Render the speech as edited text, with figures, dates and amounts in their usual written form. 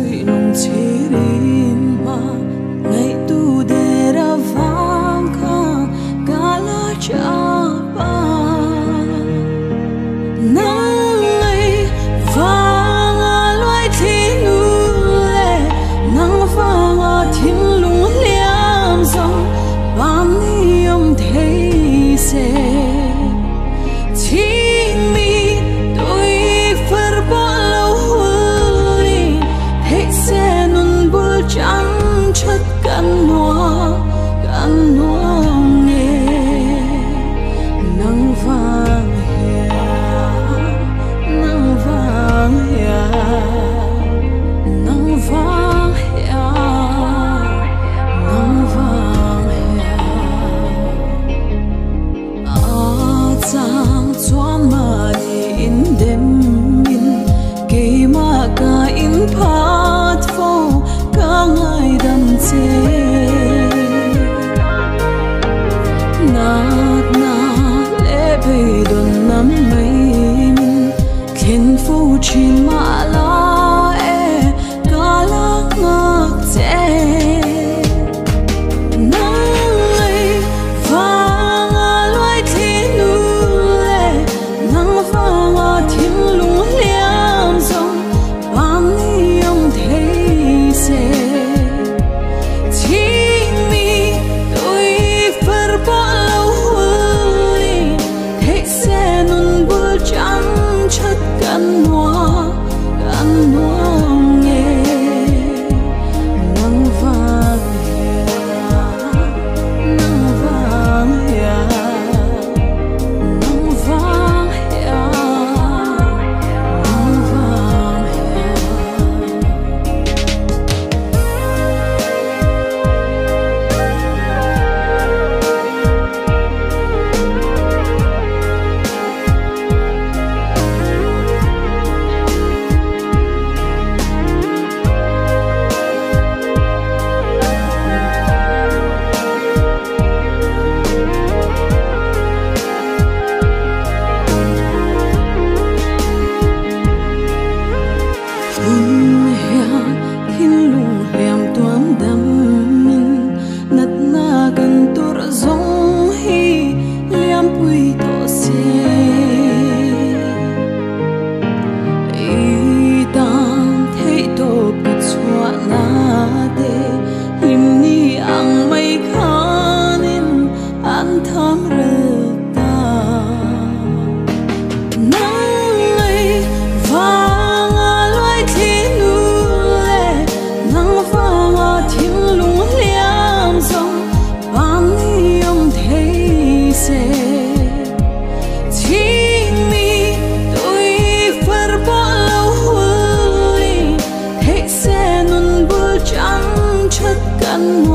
suy nồng chirin ma ngày tu de ra vang kha gala cha ba nang ngày vang loài thiên lệ nang vang thiên lung liam dòng ban niệm thấy se chất căn noa nghe nắng vàng chang chuan ma in dem in ke ma ka in phat fo ka ngai dam che nat na le be don nam mai min khen fu chin ma la e ka la ngak che chất căn